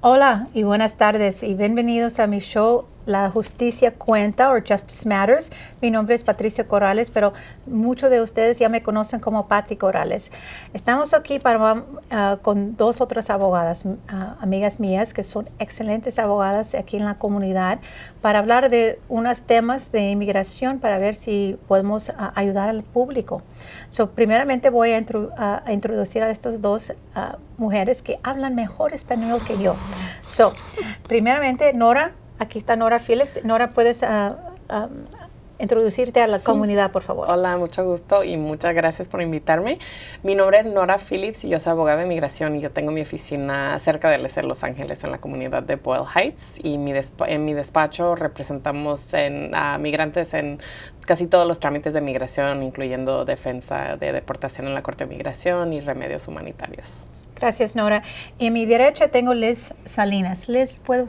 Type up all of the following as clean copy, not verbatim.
Hola y buenas tardes y bienvenidos a mi show La Justicia Cuenta o Justice Matters. Mi nombre es Patricia Corrales, pero muchos de ustedes ya me conocen como Patti Corrales. Estamos aquí con dos otras abogadas, amigas mías, que son excelentes abogadas aquí en la comunidad, para hablar de unos temas de inmigración para ver si podemos ayudar al público. Primeramente voy a introducir a estas dos mujeres que hablan mejor español que yo. Primeramente, Nora. Aquí está Nora Phillips. Nora, ¿puedes introducirte a la comunidad, por favor? Hola, mucho gusto y muchas gracias por invitarme. Mi nombre es Nora Phillips y yo soy abogada de inmigración y yo tengo mi oficina cerca de Los Ángeles, en la comunidad de Boyle Heights. Y en mi despacho representamos a migrantes en casi todos los trámites de migración, incluyendo defensa de deportación en la Corte de Migración y remedios humanitarios. Gracias, Nora. Y a mi derecha tengo Liz Salinas. Liz, ¿puede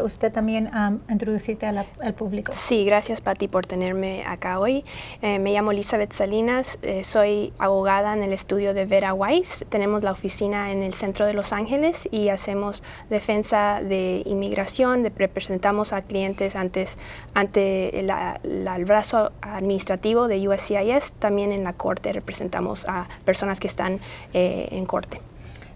usted también introducirte al público? Sí, gracias, Patti, por tenerme acá hoy. Me llamo Elizabeth Salinas, soy abogada en el estudio de Vera Weiss. Tenemos la oficina en el centro de Los Ángeles y hacemos defensa de inmigración, representamos a clientes ante el brazo administrativo de USCIS. También en la corte representamos a personas que están en corte.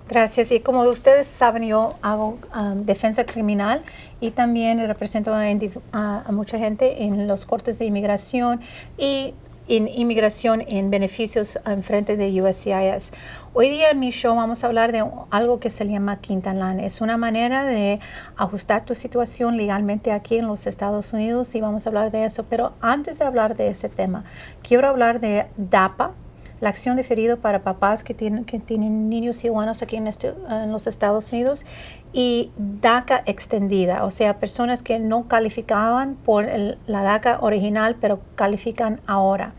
Gracias. Y como ustedes saben, yo hago defensa criminal y también represento a mucha gente en los cortes de inmigración y en inmigración en beneficios en frente de USCIS. Hoy día en mi show vamos a hablar de algo que se llama Quintalan. Es una manera de ajustar tu situación legalmente aquí en los Estados Unidos y vamos a hablar de eso. Pero antes de hablar de ese tema, quiero hablar de DAPA, la acción diferida para papás que tienen niños ciudadanos aquí en los Estados Unidos, y DACA extendida, o sea, personas que no calificaban por la DACA original, pero califican ahora.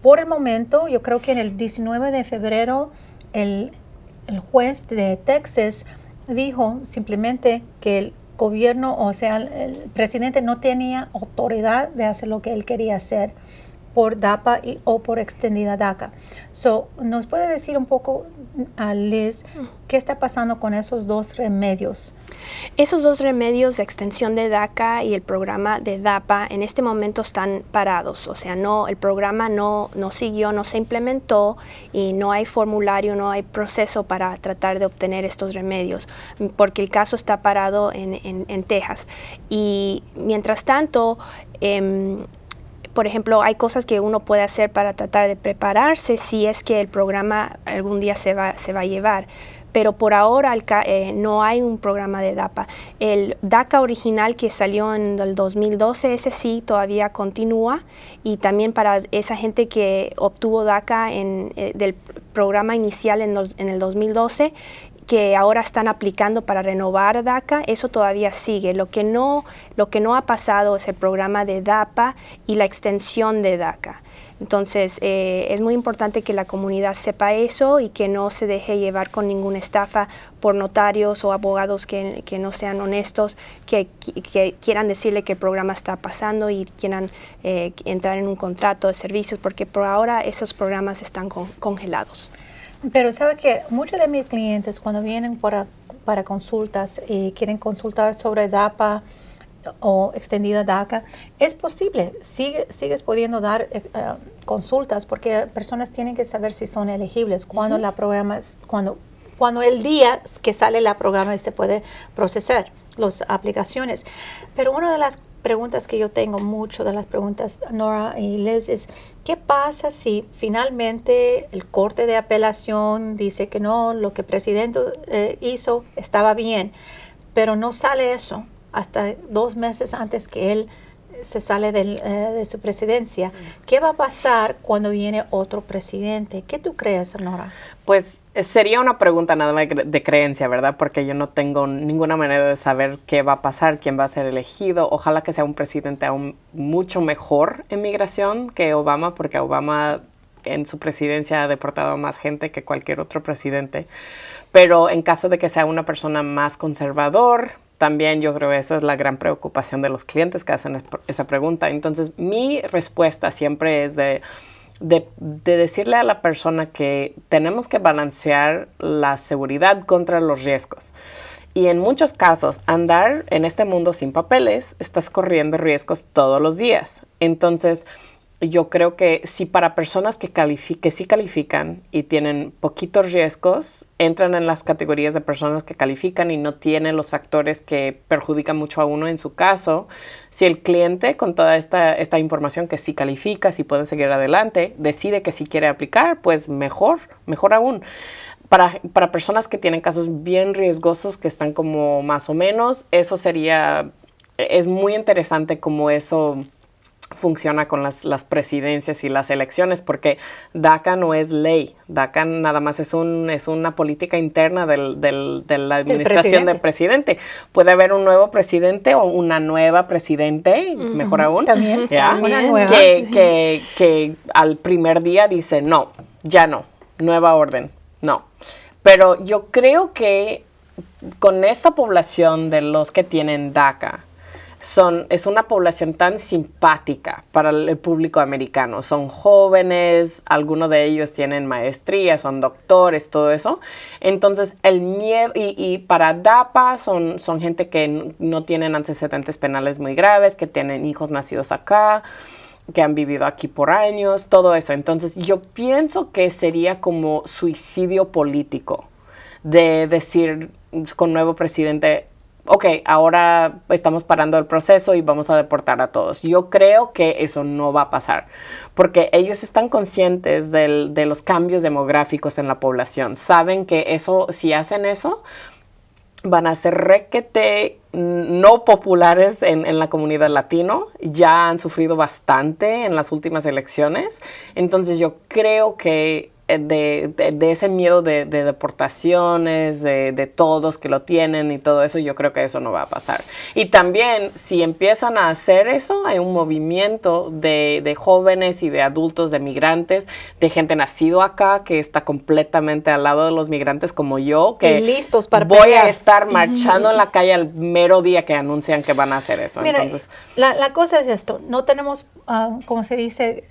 Por el momento, yo creo que en el 19 de febrero, el juez de Texas dijo simplemente que el gobierno, o sea, el presidente no tenía autoridad de hacer lo que él quería hacer por DAPA o por extendida DACA. ¿Nos puede decir un poco, Liz, qué está pasando con esos dos remedios? Esos dos remedios de extensión de DACA y el programa de DAPA en este momento están parados. O sea, el programa no siguió, no se implementó y no hay formulario, no hay proceso para tratar de obtener estos remedios, porque el caso está parado en Texas. Y mientras tanto, por ejemplo, hay cosas que uno puede hacer para tratar de prepararse si es que el programa algún día se va a llevar. Pero por ahora no hay un programa de DAPA. El DACA original que salió en el 2012, ese sí todavía continúa. Y también para esa gente que obtuvo DACA del programa inicial en el 2012, que ahora están aplicando para renovar DACA, eso todavía sigue. Lo que no ha pasado es el programa de DAPA y la extensión de DACA. Entonces, es muy importante que la comunidad sepa eso y que no se deje llevar con ninguna estafa por notarios o abogados que no sean honestos, que quieran decirle que el programa está pasando y quieran entrar en un contrato de servicios, porque por ahora esos programas están congelados. Pero sabe que muchos de mis clientes cuando vienen para consultas y quieren consultar sobre DAPA o extendida DACA, es posible, sigues pudiendo dar consultas porque personas tienen que saber si son elegibles cuando cuando el día que sale la programa y se puede procesar las aplicaciones. Pero una de las preguntas que yo tengo, mucho de las preguntas, Nora y Liz, es ¿qué pasa si finalmente el Corte de Apelación dice que no, lo que el presidente hizo estaba bien, pero no sale eso hasta 2 meses antes que él se sale de su presidencia? ¿Qué va a pasar cuando viene otro presidente? ¿Qué tú crees, Nora? Pues sería una pregunta nada más de creencia, ¿verdad? Porque yo no tengo ninguna manera de saber qué va a pasar, quién va a ser elegido. Ojalá que sea un presidente aún mucho mejor en migración que Obama, porque Obama en su presidencia ha deportado a más gente que cualquier otro presidente. Pero en caso de que sea una persona más conservador, también yo creo que eso es la gran preocupación de los clientes que hacen esa pregunta. Entonces, mi respuesta siempre es de decirle a la persona que tenemos que balancear la seguridad contra los riesgos. Y en muchos casos, andar en este mundo sin papeles, estás corriendo riesgos todos los días. Entonces, yo creo que si para personas que sí califican y tienen poquitos riesgos, entran en las categorías de personas que califican y no tienen los factores que perjudican mucho a uno en su caso, si el cliente con toda esta información que sí califica, si puede seguir adelante, decide que sí quiere aplicar, pues mejor aún. Para personas que tienen casos bien riesgosos, que están como más o menos, es muy interesante cómo eso funciona con las presidencias y las elecciones, porque DACA no es ley. DACA nada más es una política interna de la administración del presidente. Puede haber un nuevo presidente o una nueva presidente, mejor aún, también, una nueva. Que al primer día dice, no, ya no, nueva orden, no. Pero yo creo que con esta población de los que tienen DACA, es una población tan simpática para el público americano. Son jóvenes, algunos de ellos tienen maestría, son doctores, todo eso. Entonces, el miedo, y para DAPA son gente que no tienen antecedentes penales muy graves, que tienen hijos nacidos acá, que han vivido aquí por años, todo eso. Entonces, yo pienso que sería como suicidio político de decir con nuevo presidente, ok, ahora estamos parando el proceso y vamos a deportar a todos. Yo creo que eso no va a pasar, porque ellos están conscientes de los cambios demográficos en la población. Saben que eso, si hacen eso, van a ser requete no populares en la comunidad latino. Ya han sufrido bastante en las últimas elecciones. Entonces yo creo que de ese miedo de deportaciones, de todos que lo tienen y todo eso, yo creo que eso no va a pasar. Y también, si empiezan a hacer eso, hay un movimiento de jóvenes y de adultos, de migrantes, de gente nacido acá, que está completamente al lado de los migrantes como yo, que y listos para voy pelear. a estar marchando en la calle al mero día que anuncian que van a hacer eso. Mira, entonces, la cosa es esto, no tenemos, como se dice,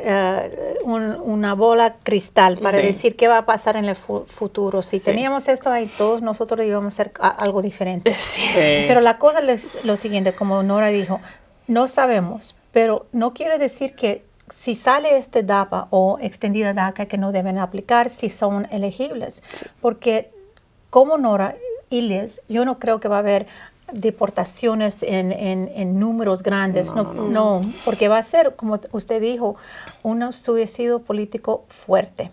una bola cristal para decir qué va a pasar en el futuro. Si teníamos esto ahí, todos nosotros íbamos a hacer algo diferente. Sí. Pero la cosa es lo siguiente, como Nora dijo, no sabemos, pero no quiere decir que si sale este DAPA o extendida DACA que no deben aplicar si son elegibles. Porque como Nora y Liz, yo no creo que va a haber deportaciones en números grandes, no, porque va a ser, como usted dijo, un suicidio político fuerte.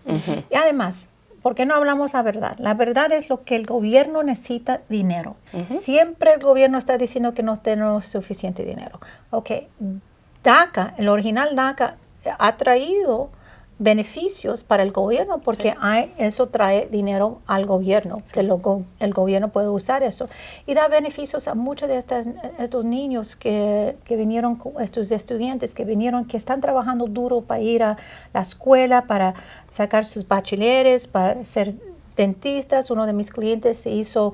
Y además, ¿por qué no hablamos la verdad? La verdad es lo que el gobierno necesita dinero. Siempre el gobierno está diciendo que no tenemos suficiente dinero. Ok, DACA, el original DACA, ha traído beneficios para el gobierno porque eso trae dinero al gobierno, que el gobierno puede usar eso. Y da beneficios a muchos de estos niños que vinieron, estos estudiantes que vinieron, que están trabajando duro para ir a la escuela, para sacar sus bachilleres, para ser dentistas. Uno de mis clientes se hizo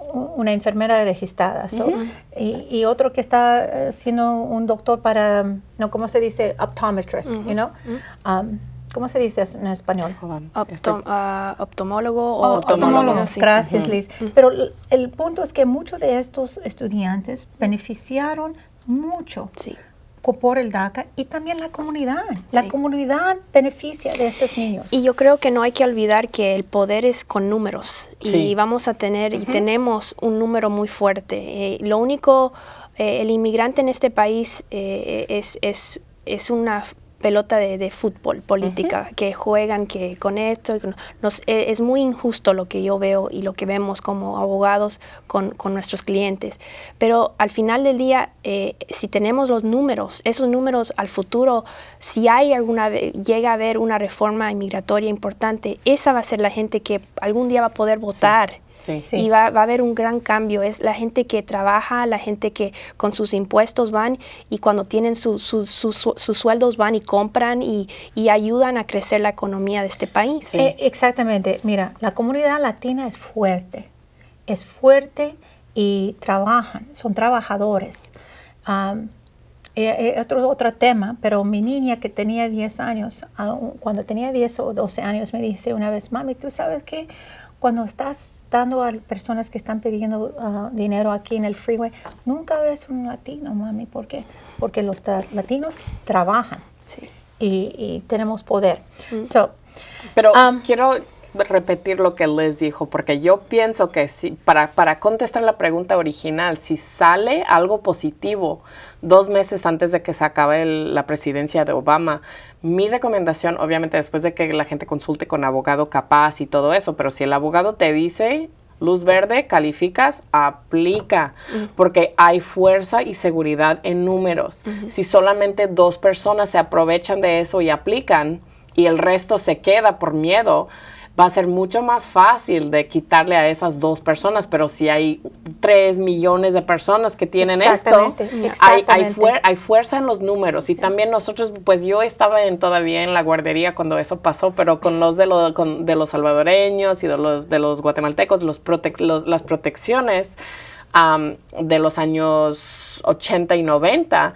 una enfermera registrada. Y otro que está siendo un doctor para, no, ¿cómo se dice? Optometrist, you know? ¿Cómo se dice en español? Optomólogo o optomólogo. Sí. Gracias, Liz. Pero el punto es que muchos de estos estudiantes beneficiaron mucho por el DACA y también la comunidad. La comunidad beneficia de estos niños. Y yo creo que no hay que olvidar que el poder es con números y vamos a tener y tenemos un número muy fuerte. Lo único, el inmigrante en este país es una pelota de fútbol política que juegan que con esto es muy injusto lo que yo veo y lo que vemos como abogados con nuestros clientes, pero al final del día si tenemos los números, esos números al futuro, si hay llega a haber una reforma inmigratoria importante, esa va a ser la gente que algún día va a poder votar. Y va a haber un gran cambio. Es la gente que trabaja, la gente que con sus impuestos van y cuando tienen sus sueldos van y compran y ayudan a crecer la economía de este país. Exactamente. Mira, la comunidad latina es fuerte y trabajan, son trabajadores. Otro tema, pero mi niña que tenía 10 años, cuando tenía 10 o 12 años me dice una vez, mami, ¿tú sabes qué? cuando estás dando a personas que están pidiendo dinero aquí en el freeway, nunca ves un latino, mami. ¿Por qué? Porque los latinos trabajan y tenemos poder. Pero quiero repetir lo que Liz dijo, porque yo pienso que para contestar la pregunta original, si sale algo positivo 2 meses antes de que se acabe la presidencia de Obama, mi recomendación, obviamente después de que la gente consulte con abogado capaz y todo eso, pero si el abogado te dice luz verde, calificas, aplica, porque hay fuerza y seguridad en números. Si solamente 2 personas se aprovechan de eso y aplican, y el resto se queda por miedo, va a ser mucho más fácil de quitarle a esas 2 personas, pero si hay 3 millones de personas que tienen esto, hay fuerza en los números. Y también nosotros, pues yo estaba todavía en la guardería cuando eso pasó, pero con los de los salvadoreños y de los guatemaltecos, las protecciones de los años 80 y 90,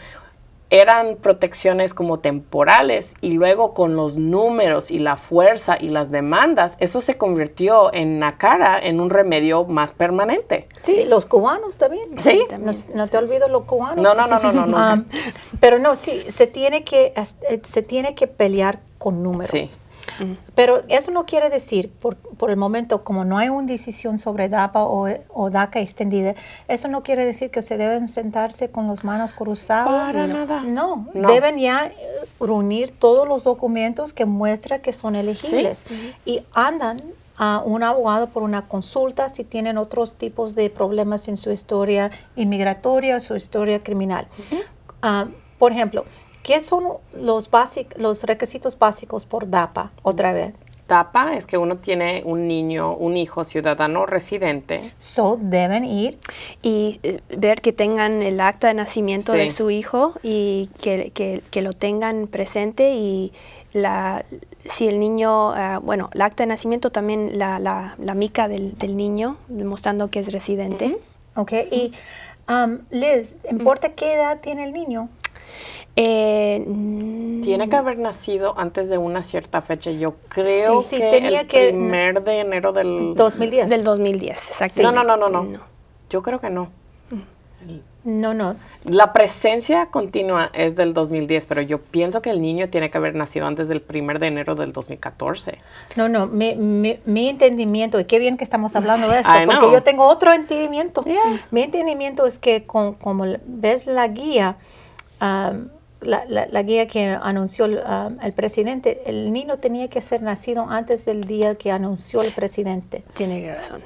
eran protecciones como temporales, y luego con los números y la fuerza y las demandas, eso se convirtió en NACARA en un remedio más permanente. Sí, los cubanos también. Sí. No te olvides los cubanos. No. Pero no, sí, se tiene que pelear con números. Sí. Pero eso no quiere decir, por el momento, como no hay una decisión sobre DAPA o DACA extendida, eso no quiere decir que se deben sentarse con las manos cruzadas. Para nada. No, deben ya reunir todos los documentos que muestran que son elegibles. Y andan a un abogado por una consulta si tienen otros tipos de problemas en su historia inmigratoria, su historia criminal. Por ejemplo, ¿qué son los requisitos básicos por DAPA, otra vez? DAPA es que uno tiene un hijo ciudadano residente. Deben ir. Y ver que tengan el acta de nacimiento de su hijo y que lo tengan presente, y si el niño, el acta de nacimiento también, la mica del niño, demostrando que es residente. Ok, y Liz, ¿importa qué edad tiene el niño? Tiene que haber nacido antes de una cierta fecha. Yo creo tenía que 1 de enero del 2010. Del 2010, exactamente. No. Yo creo que no. No. La presencia continua es del 2010, pero yo pienso que el niño tiene que haber nacido antes del 1 de enero del 2014. No, mi entendimiento, y qué bien que estamos hablando de esto, porque yo tengo otro entendimiento. Mi entendimiento es que como ves la guía, la guía que anunció el presidente, el niño tenía que ser nacido antes del día que anunció el presidente. Tiene razón.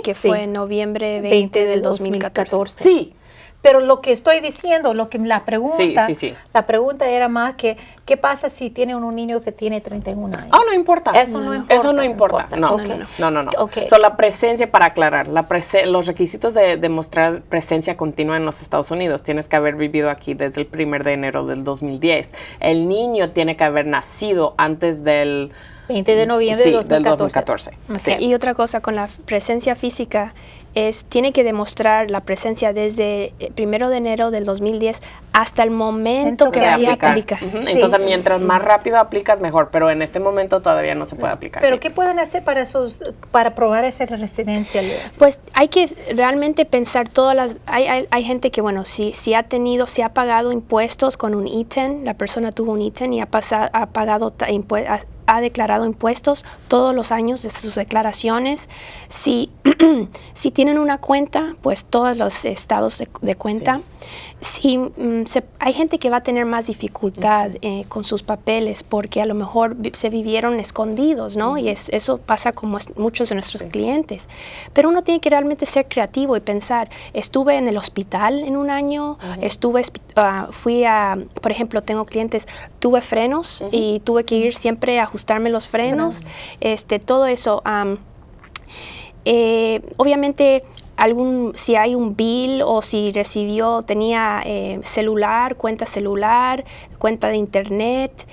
Que fue en noviembre 20 del 2014. Sí. Pero lo que estoy diciendo, la pregunta, la pregunta era más que, ¿qué pasa si tiene un niño que tiene 31 años? No importa. Eso no importa. No. Okay. La presencia, para aclarar, los requisitos de demostrar presencia continua en los Estados Unidos, tienes que haber vivido aquí desde el 1 de enero del 2010. El niño tiene que haber nacido antes del 20 de noviembre del 2014. Okay. Y otra cosa con la presencia física tiene que demostrar la presencia desde el 1 de enero del 2010 hasta el momento que vaya a aplicar. Entonces, mientras más rápido aplicas, mejor, pero en este momento todavía no se puede aplicar. ¿Pero qué pueden hacer para probar esa residencia, Liz? Pues hay que realmente pensar hay gente que, si ha pagado impuestos con un ITIN, la persona tuvo un ITIN y ha declarado impuestos todos los años de sus declaraciones. Si tienen una cuenta, pues todos los estados de cuenta. Si hay gente que va a tener más dificultad con sus papeles porque a lo mejor se vivieron escondidos, ¿no? Y eso pasa con muchos de nuestros clientes. Pero uno tiene que realmente ser creativo y pensar, estuve en el hospital en un año, por ejemplo, tengo clientes, tuve frenos y tuve que ir siempre a ajustarme los frenos, todo eso. Obviamente si hay un bill o si tenía celular, cuenta de internet.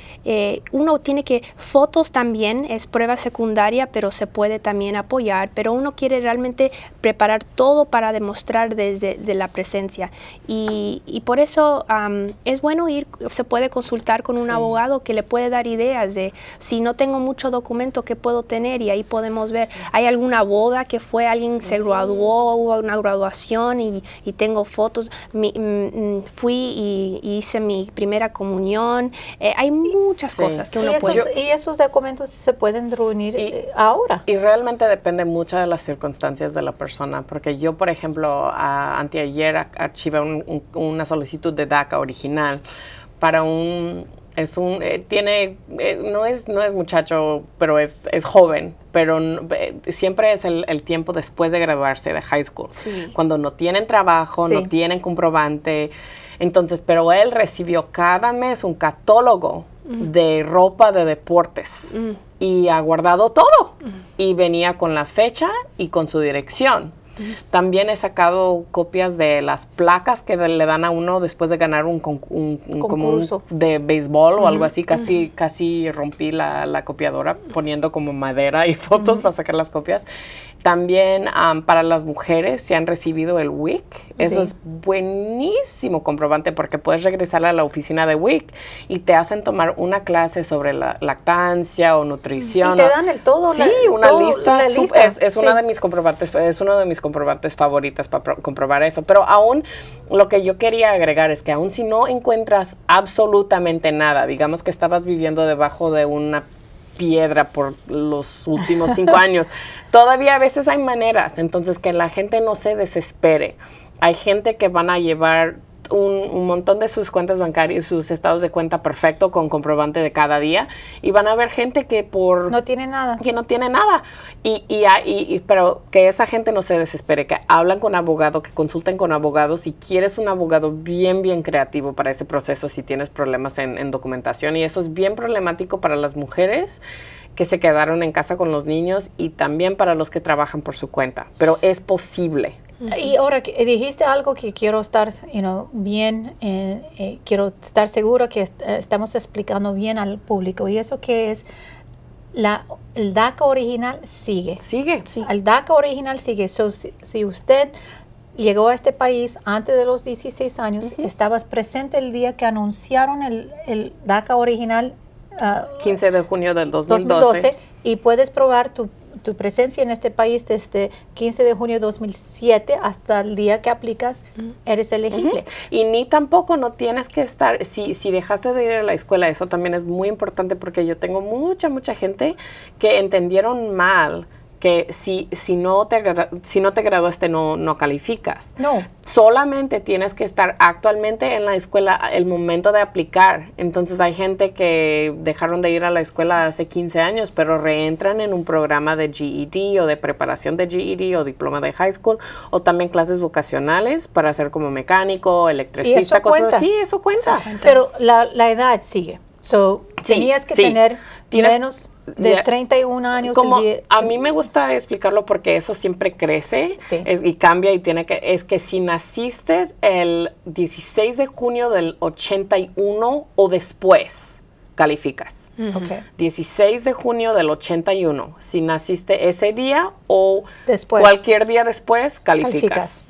Uno tiene fotos también, es prueba secundaria, pero se puede también apoyar, pero uno quiere realmente preparar todo para demostrar desde la presencia. Y por eso es bueno se puede consultar con un abogado que le puede dar ideas de si no tengo mucho documento, ¿qué puedo tener? Y ahí podemos ver, ¿hay alguna boda que alguien se graduó, hubo una graduación y tengo fotos? Fui y hice mi primera comunión. Hay muchas cosas que uno puede... Y esos documentos se pueden reunir ahora. Y realmente depende mucho de las circunstancias de la persona, porque yo, por ejemplo, anteayer archivé una solicitud de DACA original para no es muchacho, pero es joven, pero siempre es el tiempo después de graduarse de high school, cuando no tienen trabajo, no tienen comprobante. Entonces, pero él recibió cada mes un catálogo de ropa de deportes y ha guardado todo y venía con la fecha y con su dirección. También he sacado copias de las placas que le dan a uno después de ganar un concurso de béisbol o algo así. Casi rompí la copiadora poniendo como madera y fotos para sacar las copias. También para las mujeres se han recibido el WIC. Eso es buenísimo comprobante porque puedes regresar a la oficina de WIC y te hacen tomar una clase sobre la lactancia o nutrición. Y te dan todo. Sí, una lista. Es uno de mis comprobantes favoritas para comprobar eso. Pero aún lo que yo quería agregar es que aún si no encuentras absolutamente nada, digamos que estabas viviendo debajo de una piedra por los últimos 5 años, todavía a veces hay maneras. Entonces, que la gente no se desespere. Hay gente que van a llevar un montón de sus cuentas bancarias, sus estados de cuenta perfecto con comprobante de cada día, y van a haber gente que no tiene nada. Pero que esa gente no se desespere, que hablan con abogado, que consulten con abogados. Si quieres un abogado bien creativo para ese proceso, si tienes problemas en documentación, y eso es bien problemático para las mujeres que se quedaron en casa con los niños y también para los que trabajan por su cuenta, pero es posible. Y ahora dijiste algo que quiero estar bien, quiero estar seguro que estamos explicando bien al público, y eso que es el DACA original sigue. Sí. El DACA original sigue. Si usted llegó a este país antes de los 16 años, estabas presente el día que anunciaron el DACA original, 15 de junio del 2012, y puedes probar tu presencia en este país desde 15 de junio de 2007 hasta el día que aplicas, eres elegible. Y ni tampoco no tienes que estar, si dejaste de ir a la escuela, eso también es muy importante, porque yo tengo mucha gente que entendieron mal que si no te graduaste no calificas. No. Solamente tienes que estar actualmente en la escuela el momento de aplicar. Entonces hay gente que dejaron de ir a la escuela hace 15 años, pero reentran en un programa de GED o de preparación de GED o diploma de high school, o también clases vocacionales para ser como mecánico, electricista, cosas así. Eso cuenta. Pero la edad sigue. Tenías que tener menos de 31 años. A mí me gusta explicarlo porque eso siempre crece y cambia, y es que si naciste el 16 de junio del 81 o después, calificas. 16 de junio del 81. Si naciste ese día o después, cualquier día después, calificas.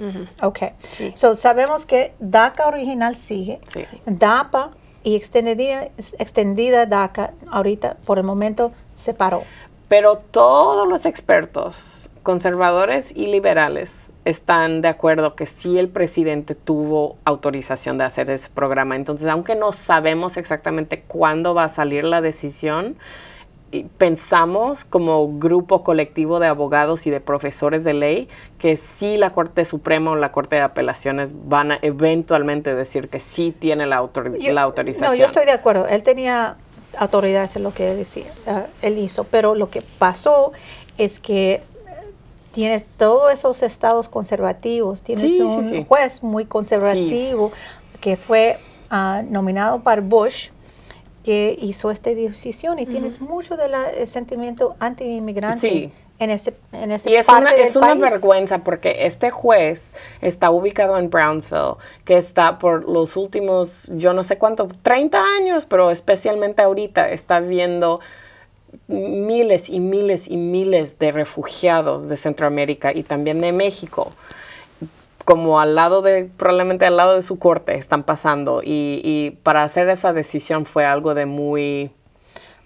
Sabemos que DACA original sigue. DAPA y extendida DACA ahorita por el momento se paró. Pero todos los expertos, conservadores y liberales, están de acuerdo que sí el presidente tuvo autorización de hacer ese programa. Entonces, aunque no sabemos exactamente cuándo va a salir la decisión, pensamos como grupo colectivo de abogados y de profesores de ley que sí la Corte Suprema o la Corte de Apelaciones van a eventualmente decir que sí tiene la autorización. No, yo estoy de acuerdo. Él tenía autoridad, es lo que él decía, él hizo. Pero lo que pasó es que tienes todos esos estados conservativos, tienes un juez muy conservativo que fue nominado para Bush, que hizo esta decisión, y tienes mucho del sentimiento anti-inmigrante en ese Y es parte del es una país. vergüenza porque este juez está ubicado en Brownsville, que está por los últimos, yo no sé cuánto, 30 años, pero especialmente ahorita está viendo miles y miles y miles de refugiados de Centroamérica y también de México, como probablemente al lado de su corte están pasando. Y para hacer esa decisión fue algo de muy...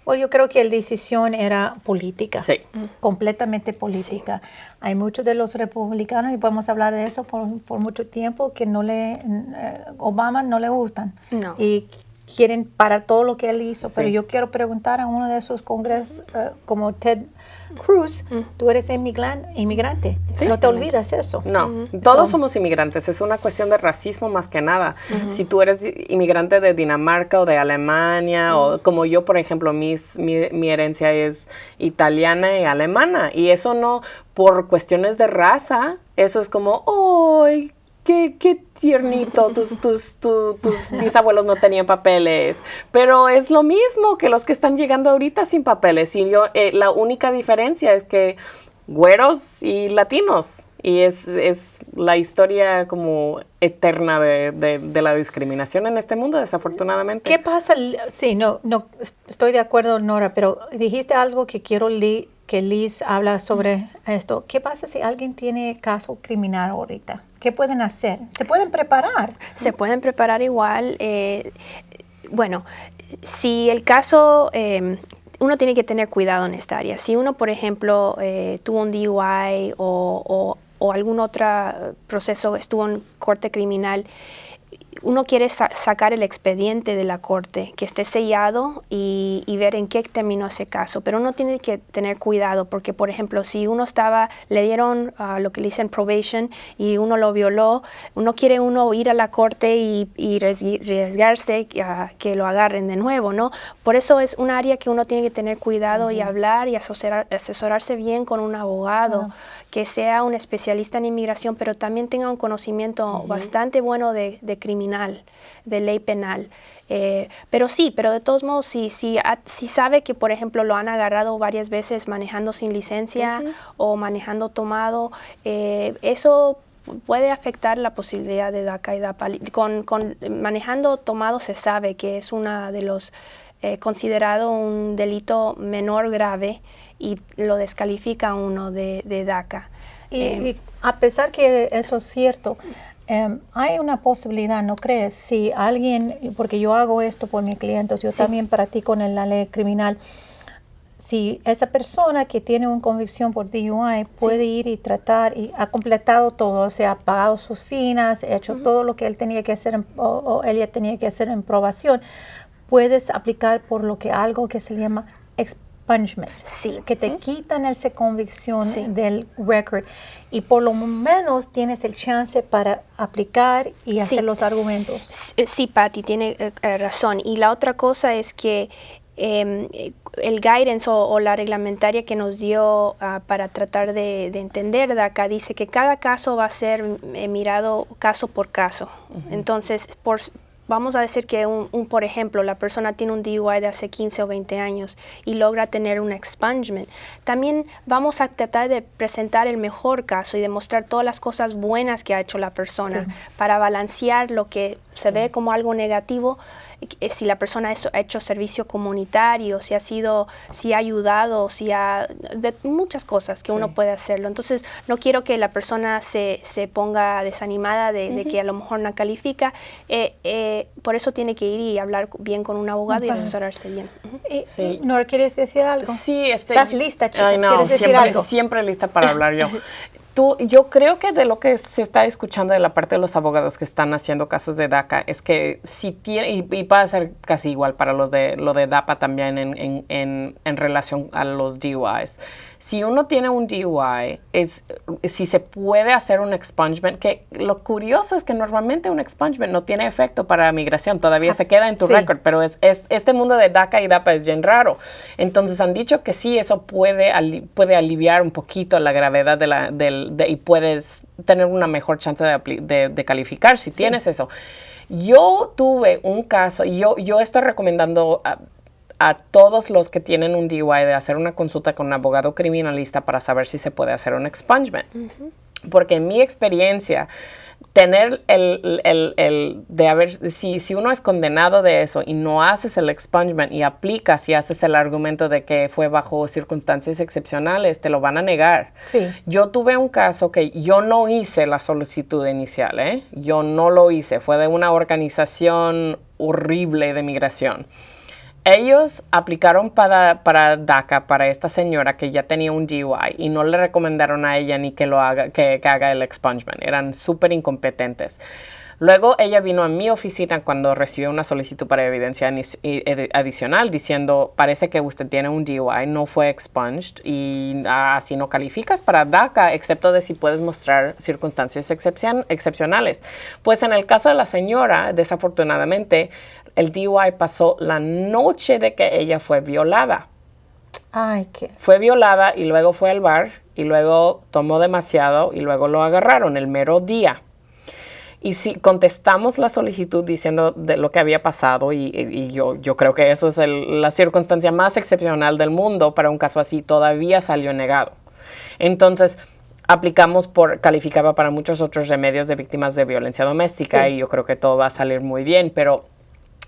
Bueno, yo creo que la decisión era política, Sí. completamente política. Sí. Hay muchos de los republicanos, y podemos hablar de eso por mucho tiempo, que Obama no le gustan. No. Y quieren parar todo lo que él hizo. Sí. Pero yo quiero preguntar a uno de esos congresos, como Ted Cruz, tú eres inmigrante. Sí. No te olvidas eso. No, todos somos inmigrantes, es una cuestión de racismo más que nada. Si tú eres inmigrante de Dinamarca o de Alemania, o como yo, por ejemplo, mi herencia es italiana y alemana, y eso no por cuestiones de raza, eso es como, ¡ay! Qué tiernito, tus bisabuelos no tenían papeles, pero es lo mismo que los que están llegando ahorita sin papeles, y la única diferencia es que güeros y latinos, y es la historia como eterna de la discriminación en este mundo, desafortunadamente. ¿Qué pasa? Sí, no, estoy de acuerdo, Nora, pero dijiste algo que quiero que Liz habla sobre esto. ¿Qué pasa si alguien tiene caso criminal ahorita? ¿Qué pueden hacer? ¿Se pueden preparar? Se pueden preparar igual. Bueno, si el caso... uno tiene que tener cuidado en esta área. Si uno, por ejemplo, tuvo un DUI o algún otro proceso, estuvo en corte criminal, uno quiere sacar el expediente de la corte, que esté sellado y ver en qué terminó ese caso. Pero uno tiene que tener cuidado porque, por ejemplo, si uno le dieron lo que le dicen probation y uno lo violó, no quiere uno ir a la corte y arriesgarse a que lo agarren de nuevo, ¿no? Por eso es un área que uno tiene que tener cuidado y hablar y asesorarse bien con un abogado que sea un especialista en inmigración, pero también tenga un conocimiento bastante bueno de criminal, de ley penal. Pero de todos modos, si sabe que, por ejemplo, lo han agarrado varias veces manejando sin licencia o manejando tomado, eso puede afectar la posibilidad de DACA y DAPA. Manejando tomado se sabe que es una de los considerado un delito menor grave y lo descalifica a uno de DACA. Y a pesar que eso es cierto, hay una posibilidad, ¿no crees? Si alguien, porque yo hago esto por mis clientes, yo también practico en la ley criminal, si esa persona que tiene una convicción por DUI puede ir y tratar y ha completado todo, o sea, ha pagado sus finas, ha hecho todo lo que él tenía que hacer o ella tenía que hacer en probación, puedes aplicar por algo que se llama expungement, que te quitan esa convicción del record y por lo menos tienes el chance para aplicar y hacer los argumentos. Sí, Patty, tiene razón. Y la otra cosa es que el guidance o la reglamentaria que nos dio para tratar de entender DACA dice que cada caso va a ser mirado caso por caso. Entonces, vamos a decir que por ejemplo, la persona tiene un DUI de hace 15 o 20 años y logra tener un expungement. También vamos a tratar de presentar el mejor caso y demostrar todas las cosas buenas que ha hecho la persona para balancear lo que se ve como algo negativo. Si la persona ha hecho servicio comunitario, si ha ayudado, de muchas cosas que uno puede hacerlo. Entonces, no quiero que la persona se ponga desanimada de que a lo mejor no califica. Por eso tiene que ir y hablar bien con un abogado y asesorarse bien. Nora, ¿quieres decir algo? Sí, ¿Estás lista, chica? Ay, no, ¿Quieres decir algo? Siempre lista para hablar yo. Yo creo que de lo que se está escuchando de la parte de los abogados que están haciendo casos de DACA es que si tiene, y va a ser casi igual para lo de DAPA también en relación a los DUIs. Si uno tiene un DUI, si se puede hacer un expungement, que lo curioso es que normalmente un expungement no tiene efecto para migración, todavía se queda en tu récord, pero este mundo de DACA y DAPA es bien raro. Entonces han dicho que sí, eso puede aliviar un poquito la gravedad y puedes tener una mejor chance de calificar si tienes eso. Yo tuve un caso, yo estoy recomendando a todos los que tienen un DUI de hacer una consulta con un abogado criminalista para saber si se puede hacer un expungement. Porque en mi experiencia, tener de haber, si uno es condenado de eso y no haces el expungement y aplicas y haces el argumento de que fue bajo circunstancias excepcionales, te lo van a negar. Sí. Yo tuve un caso que yo no hice la solicitud inicial, yo no lo hice, fue de una organización horrible de migración. Ellos aplicaron para DACA para esta señora que ya tenía un DUI y no le recomendaron a ella ni que lo haga, que haga el expungement. Eran súper incompetentes. Luego ella vino a mi oficina cuando recibió una solicitud para evidencia adicional diciendo, parece que usted tiene un DUI, no fue expunged y así no calificas para DACA, excepto de si puedes mostrar circunstancias excepcionales. Pues en el caso de la señora, desafortunadamente, el DUI pasó la noche de que ella fue violada. Ay, qué. Fue violada y luego fue al bar y luego tomó demasiado y luego lo agarraron el mero día. Y si contestamos la solicitud diciendo de lo que había pasado y yo creo que eso es la circunstancia más excepcional del mundo para un caso así, todavía salió negado. Entonces, calificaba para muchos otros remedios de víctimas de violencia doméstica y yo creo que todo va a salir muy bien, pero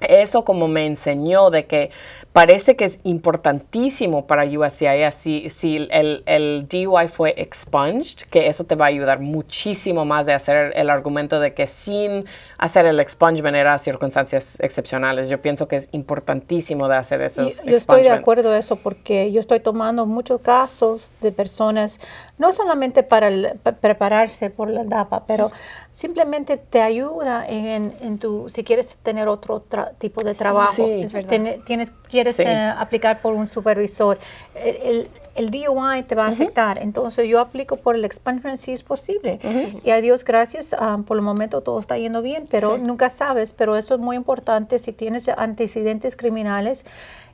eso como me enseñó de que parece que es importantísimo para USCIS si el DUI fue expunged, que eso te va a ayudar muchísimo más de hacer el argumento de que sin hacer el expungement era circunstancias excepcionales. Yo pienso que es importantísimo de hacer esos Yo estoy de acuerdo en eso porque yo estoy tomando muchos casos de personas, no solamente para prepararse por la DAPA, pero simplemente te ayuda en si quieres tener otro tipo de trabajo. Sí, es verdad. Quieres aplicar por un supervisor. El DUI te va a afectar. Entonces, yo aplico por el expungement si es posible. Y a Dios gracias, por el momento todo está yendo bien, pero nunca sabes. Pero eso es muy importante si tienes antecedentes criminales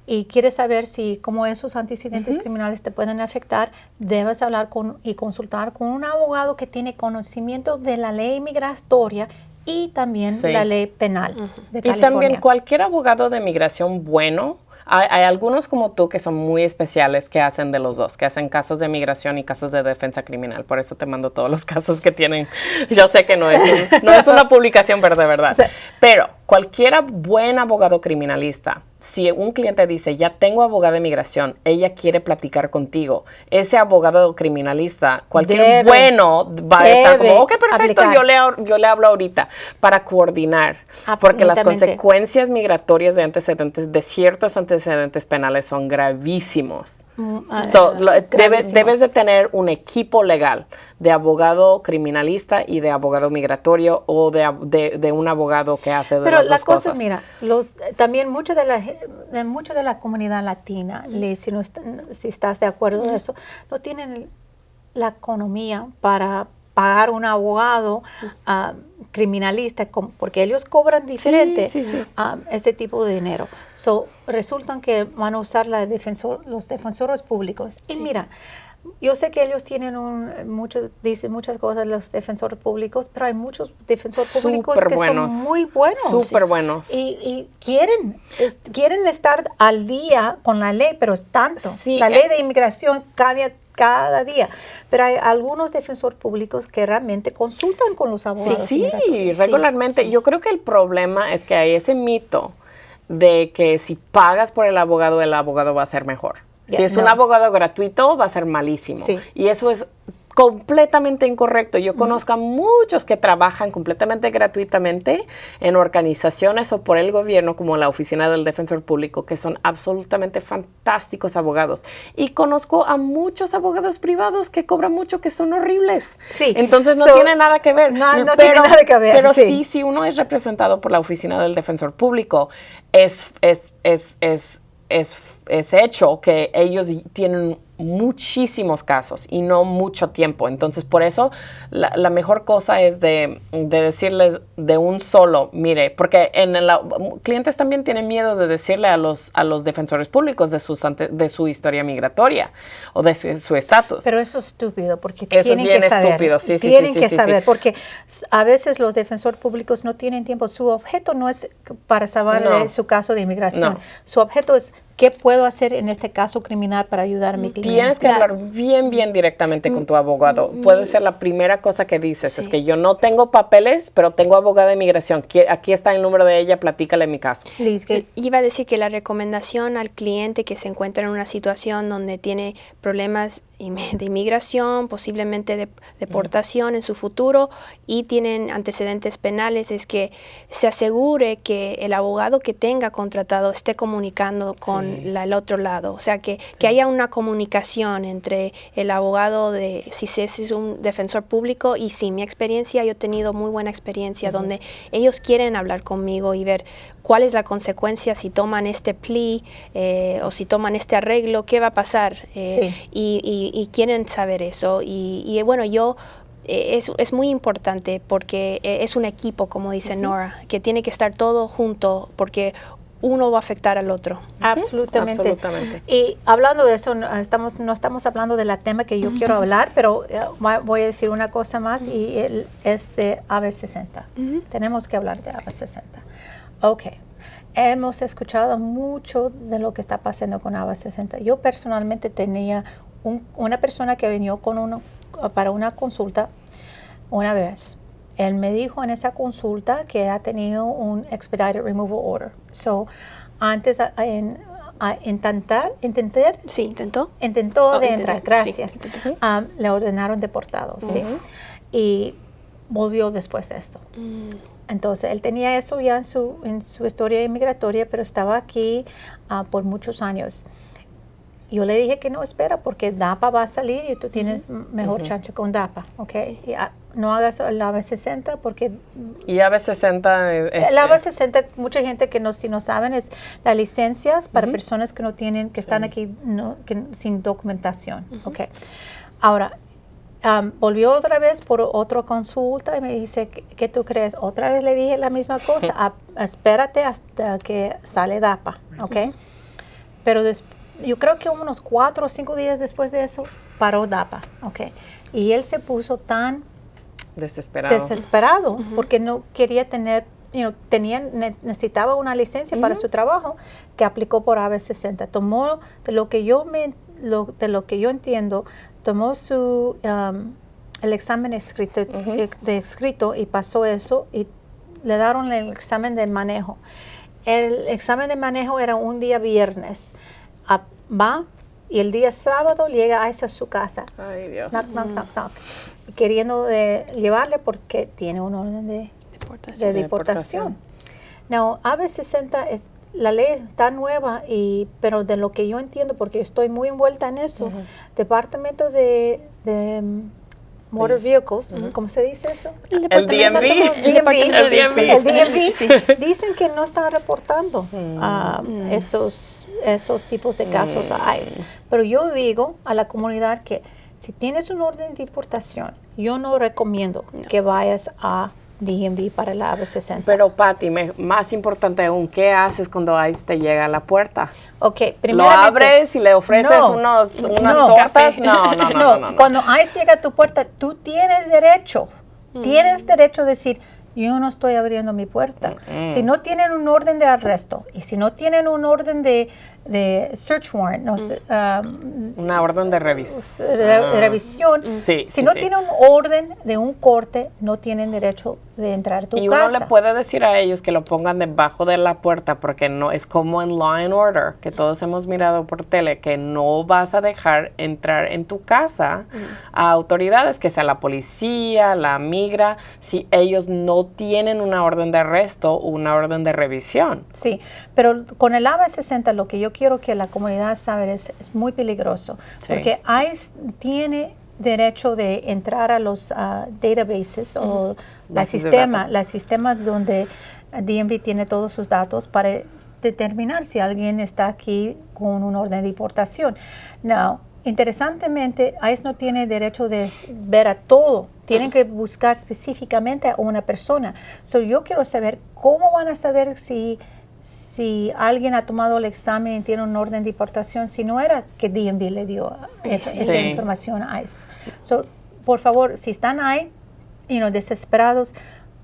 y quieres saber cómo esos antecedentes criminales te pueden afectar, debes hablar y consultar con un abogado que tiene conocimiento de la ley migratoria y también la ley penal de California. Y también cualquier abogado de migración bueno. Hay algunos como tú que son muy especiales que hacen de los dos, que hacen casos de migración y casos de defensa criminal. Por eso te mando todos los casos que tienen. Yo sé que no es una publicación, pero de verdad. Sí. Pero cualquier buen abogado criminalista, si un cliente dice, ya tengo abogado de migración, ella quiere platicar contigo, ese abogado criminalista, cualquier bueno va a estar como, ok, perfecto, yo le hablo ahorita para coordinar. Porque las consecuencias migratorias de ciertos antecedentes penales son gravísimos. Debes de tener un equipo legal de abogado criminalista y de abogado migratorio o de un abogado que hace de las dos cosas. Pero la cosa, mira, también mucha de la comunidad latina, Liz, si estás de acuerdo de eso, no tienen la economía para pagar un abogado criminalista, porque ellos cobran diferente ese tipo de dinero. Resultan que van a usar los defensores públicos. Y mira, yo sé que ellos tienen dicen muchas cosas los defensores públicos, pero hay muchos defensores públicos que son muy buenos. Súper buenos. Y quieren estar al día con la ley, pero es tanto. Sí, la ley de inmigración cambia cada día, pero hay algunos defensores públicos que realmente consultan con los abogados. Sí, regularmente. Sí. Yo creo que el problema es que hay ese mito de que si pagas por el abogado va a ser mejor. Si es un abogado gratuito, va a ser malísimo. Sí. Y eso es completamente incorrecto. Yo conozco a muchos que trabajan completamente gratuitamente en organizaciones o por el gobierno, como la Oficina del Defensor Público, que son absolutamente fantásticos abogados. Y conozco a muchos abogados privados que cobran mucho, que son horribles. Sí. Entonces no tiene nada que ver. No tiene nada que ver. Pero sí, si uno es representado por la Oficina del Defensor Público, es hecho que ellos tienen muchísimos casos y no mucho tiempo. Entonces, por eso la mejor cosa es de decirles de un solo, mire, porque clientes también tienen miedo de decirle a los defensores públicos de su historia migratoria o de su estatus. Pero eso es estúpido, porque eso tienen es bien que saber. Estúpido. Sí, tienen que saber, porque a veces los defensores públicos no tienen tiempo. Su objeto no es para salvar su caso de inmigración. No. Su objeto es ¿qué puedo hacer en este caso criminal para ayudar a mi cliente? Tienes que hablar bien directamente con tu abogado. Puede ser la primera cosa que dices, es que yo no tengo papeles, pero tengo abogada de inmigración. Aquí está el número de ella, platícale mi caso. Iba a decir que la recomendación al cliente que se encuentra en una situación donde tiene problemas de inmigración, posiblemente de deportación en su futuro y tienen antecedentes penales, es que se asegure que el abogado que tenga contratado esté comunicando con el otro lado. O sea, que haya una comunicación entre el abogado si es un defensor público y sí, mi experiencia, yo he tenido muy buena experiencia donde ellos quieren hablar conmigo y ver cuál es la consecuencia si toman este plea o si toman este arreglo, qué va a pasar. Y quieren saber eso. Y bueno, es muy importante porque es un equipo, como dice Nora, que tiene que estar todo junto porque uno va a afectar al otro. Absolutamente. Y hablando de eso, no estamos hablando del tema que yo quiero hablar, pero voy a decir una cosa más y es de AB60. Tenemos que hablar de AB60. Ok. Hemos escuchado mucho de lo que está pasando con AB60. Yo personalmente tenía una persona que vino para una consulta una vez. Él me dijo en esa consulta que ha tenido un expedited removal order. So, antes intentó entrar. Gracias. Sí, le ordenaron deportado. Sí. Y volvió después de esto. Entonces, él tenía eso ya en su historia inmigratoria, pero estaba aquí por muchos años. Yo le dije que no, espera, porque DAPA va a salir y tú tienes mejor chance con DAPA, ¿ok? Sí. Y, no hagas el AB60 porque... ¿Y AB60 es? El AB60, mucha gente si no saben, es las licencias para personas que no tienen, que están aquí sin documentación, ¿ok? Ahora, volvió otra vez por otra consulta y me dice, ¿qué tú crees? Otra vez le dije la misma cosa, espérate hasta que sale DAPA, ¿ok? Pero yo creo que unos 4 o 5 días después de eso, paró DAPA, ¿ok? Y él se puso tan desesperado porque no quería tener, necesitaba una licencia para su trabajo, que aplicó por AB60. Tomó, de lo que yo entiendo, tomó el examen escrito y pasó eso y le dieron el examen de manejo. El examen de manejo era un día viernes. Va y el día sábado llega a su casa. Ay, Dios. Knock. Queriendo llevarle porque tiene un orden de deportación. No, AB60 la ley está nueva, pero de lo que yo entiendo, porque estoy muy envuelta en eso, Departamento de Motor Vehicles, ¿cómo se dice eso? El DMV. El DMV. Sí. Dicen que no están reportando esos tipos de casos a ICE. Pero yo digo a la comunidad que si tienes un orden de deportación, yo no recomiendo que vayas a DMV para la AB60. Pero, Pati, más importante aún, ¿qué haces cuando ICE te llega a la puerta? Ok, ¿Lo abres y le ofreces unas tortas? No. Cuando ICE llega a tu puerta, tú tienes derecho. Tienes derecho a decir, yo no estoy abriendo mi puerta. Si no tienen un orden de arresto y si no tienen un orden de search warrant, una orden de revisión, si no tienen un orden de un corte, no tienen derecho de entrar a tu casa. Y uno le puede decir a ellos que lo pongan debajo de la puerta, porque no es como en Law and Order, que todos hemos mirado por tele, que no vas a dejar entrar en tu casa a autoridades, que sea la policía, la migra, si ellos no tienen una orden de arresto o una orden de revisión. Sí, pero con el AB60 lo que yo quiero que la comunidad sabe es muy peligroso, porque ICE tiene derecho de entrar a los databases o la sistema donde DMV tiene todos sus datos para determinar si alguien está aquí con un orden de deportación. Now, interesantemente, ICE no tiene derecho de ver a todo. Tienen que buscar específicamente a una persona. So, yo quiero saber cómo van a saber si alguien ha tomado el examen y tiene un orden de deportación, si no era que DMV le dio esa información a ICE. So, por favor, si están ahí, desesperados,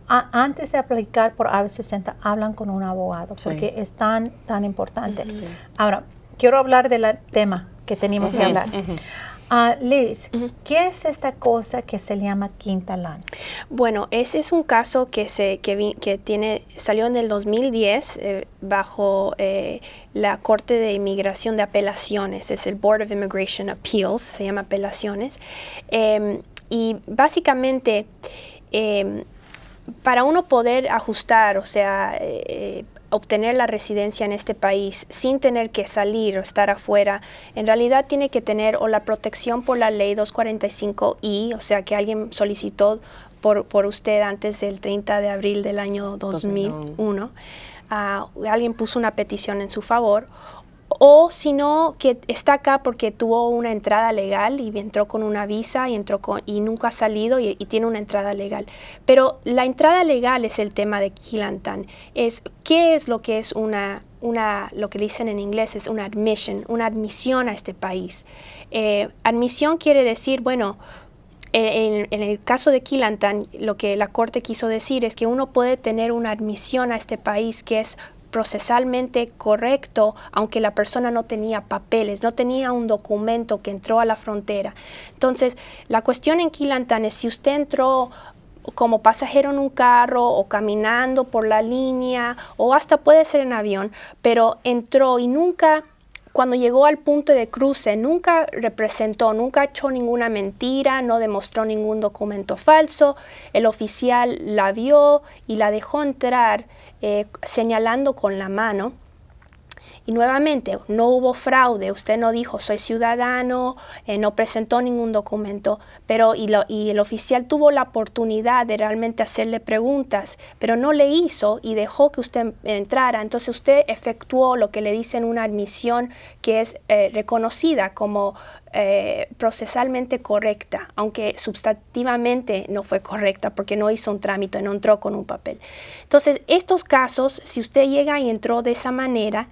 antes de aplicar por AB60, hablan con un abogado, porque es tan importante. Ahora, quiero hablar del tema que tenemos que hablar. Liz, ¿qué es esta cosa que se llama Quintalan? Bueno, ese es un caso que salió en el 2010 bajo la Corte de Inmigración de Apelaciones. Es el Board of Immigration Appeals, se llama Apelaciones. Y básicamente, para uno poder ajustar, o sea, obtener la residencia en este país sin tener que salir o estar afuera, en realidad tiene que tener o la protección por la ley 245I, o sea, que alguien solicitó por usted antes del 30 de abril del año 2001. Alguien puso una petición en su favor, o si no, que está acá porque tuvo una entrada legal y entró con una visa y nunca ha salido y tiene una entrada legal. Pero la entrada legal es el tema de Keelantan. ¿Qué es lo que es lo que dicen en inglés es una admisión a este país? Admisión quiere decir, bueno, en el caso de Keelantan, lo que la Corte quiso decir es que uno puede tener una admisión a este país que es procesalmente correcto, aunque la persona no tenía papeles, no tenía un documento que entró a la frontera. Entonces, la cuestión en Keelantan es si usted entró como pasajero en un carro o caminando por la línea o hasta puede ser en avión, pero entró y nunca, cuando llegó al punto de cruce, nunca representó, nunca echó ninguna mentira, no demostró ningún documento falso, el oficial la vio y la dejó entrar señalando con la mano. Y nuevamente, no hubo fraude, usted no dijo soy ciudadano, no presentó ningún documento, pero y el oficial tuvo la oportunidad de realmente hacerle preguntas, pero no le hizo y dejó que usted entrara. Entonces usted efectuó lo que le dicen una admisión que es reconocida como procesalmente correcta, aunque sustantivamente no fue correcta porque no hizo un trámite, no entró con un papel. Entonces, estos casos, si usted llega y entró de esa manera,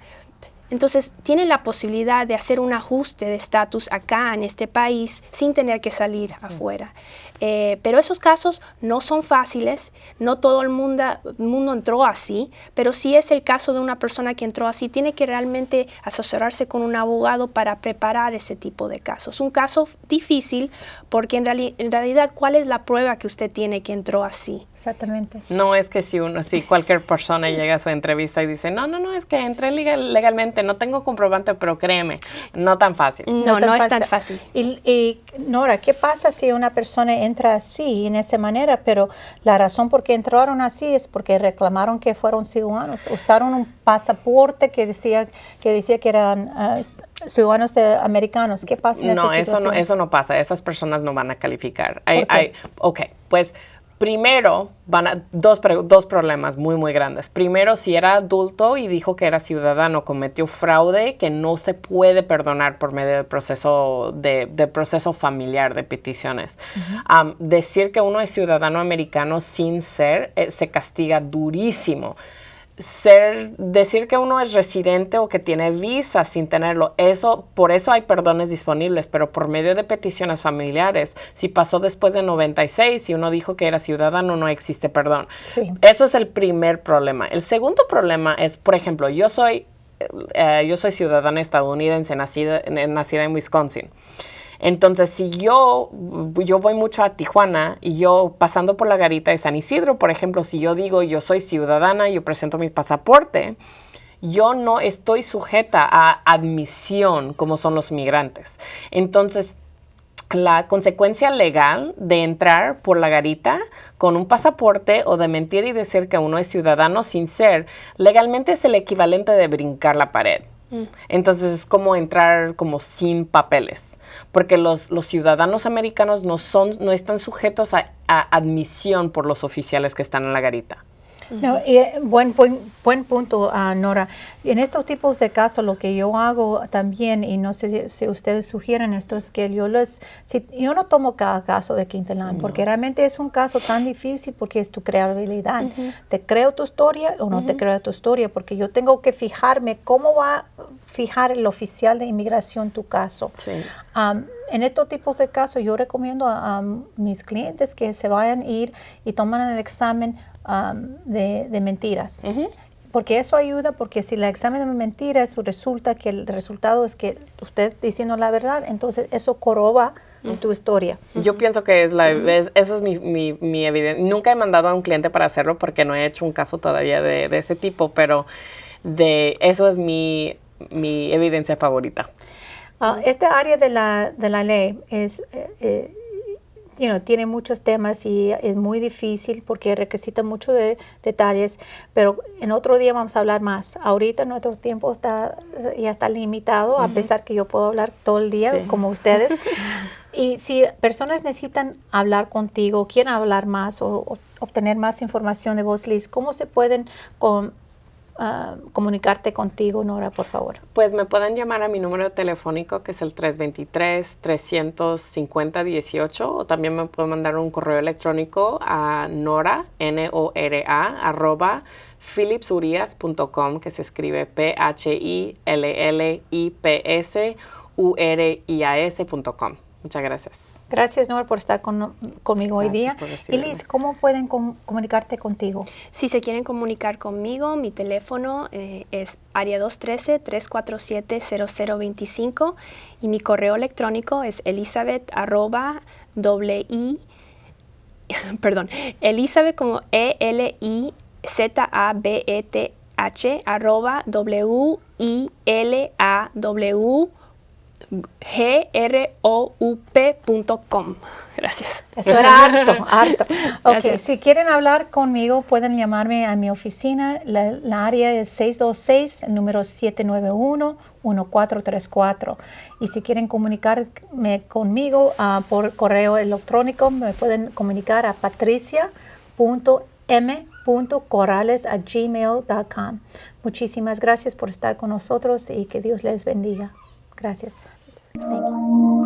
entonces tiene la posibilidad de hacer un ajuste de estatus acá en este país sin tener que salir afuera. Pero esos casos no son fáciles, no todo el mundo entró así, pero si es el caso de una persona que entró así, tiene que realmente asesorarse con un abogado para preparar ese tipo de casos. Un caso difícil porque en realidad, ¿cuál es la prueba que usted tiene que entró así? Exactamente. No es que si cualquier persona llega a su entrevista y dice, no, es que entré legalmente, no tengo comprobante, pero créeme, no tan fácil. No es tan fácil. Y Nora, ¿qué pasa si una persona entra así, en esa manera, pero la razón por qué entraron así es porque reclamaron que fueron ciudadanos, usaron un pasaporte que decía que eran ciudadanos americanos? ¿Qué pasa en esas situaciones? Eso no pasa, esas personas no van a calificar. Pues primero, dos problemas muy, muy grandes. Primero, si era adulto y dijo que era ciudadano, cometió fraude que no se puede perdonar por medio del proceso proceso familiar de peticiones. Decir que uno es ciudadano americano sin ser, se castiga durísimo. Decir que uno es residente o que tiene visa sin tenerlo, por eso hay perdones disponibles, pero por medio de peticiones familiares, si pasó después de 96 y uno dijo que era ciudadano, no existe perdón. Sí. Eso es el primer problema. El segundo problema es, por ejemplo, yo soy ciudadana estadounidense, nacida en Wisconsin. Entonces, si yo voy mucho a Tijuana y yo pasando por la garita de San Isidro, por ejemplo, si yo digo yo soy ciudadana, yo presento mi pasaporte, yo no estoy sujeta a admisión como son los migrantes. Entonces, la consecuencia legal de entrar por la garita con un pasaporte o de mentir y decir que uno es ciudadano sin ser, legalmente es el equivalente de brincar la pared. Entonces es como entrar como sin papeles, porque los ciudadanos americanos no están sujetos a admisión por los oficiales que están en la garita. No, y buen punto, Nora. En estos tipos de casos, lo que yo hago también, y no sé si ustedes sugieren esto, es que yo no tomo cada caso de Quintalan, porque realmente es un caso tan difícil porque es tu credibilidad. ¿Te creo tu historia o no te creo tu historia? Porque yo tengo que fijarme cómo va a fijar el oficial de inmigración tu caso. Sí. En estos tipos de casos, yo recomiendo a mis clientes que se vayan a ir y tomen el examen de mentiras. porque eso ayuda, porque si el examen de mentiras resulta que el resultado es que usted diciendo la verdad, entonces eso corroba tu historia. Yo pienso que eso es mi evidencia. Nunca he mandado a un cliente para hacerlo porque no he hecho un caso todavía de ese tipo, pero eso es mi evidencia favorita. Esta área de la ley es, tiene muchos temas y es muy difícil porque requisita mucho de detalles, pero en otro día vamos a hablar más. Ahorita nuestro tiempo ya está limitado, a pesar que yo puedo hablar todo el día como ustedes. Y si personas necesitan hablar contigo, quieren hablar más o obtener más información de vos, Liz, ¿cómo se pueden comunicarte contigo, Nora, por favor? Pues me pueden llamar a mi número telefónico, que es el 323-350-18, o también me pueden mandar un correo electrónico a Nora, NORA, @phillipsurias.com, que se escribe PHILLIPSURIAS.com. Muchas gracias. Gracias, Nora, por estar conmigo hoy día. Y Liz, ¿cómo pueden comunicarte contigo? Si se quieren comunicar conmigo, mi teléfono es área 213-347-0025 y mi correo electrónico es Elizabeth como ELIZABETH WILAWGROUP.com. Gracias. Eso era harto. Ok, si quieren hablar conmigo, pueden llamarme a mi oficina. La área es 626, el número 791-1434. Y si quieren comunicarme conmigo por correo electrónico, me pueden comunicar a patricia.m.corrales@gmail.com. Muchísimas gracias por estar con nosotros y que Dios les bendiga. Gracias. Thank you.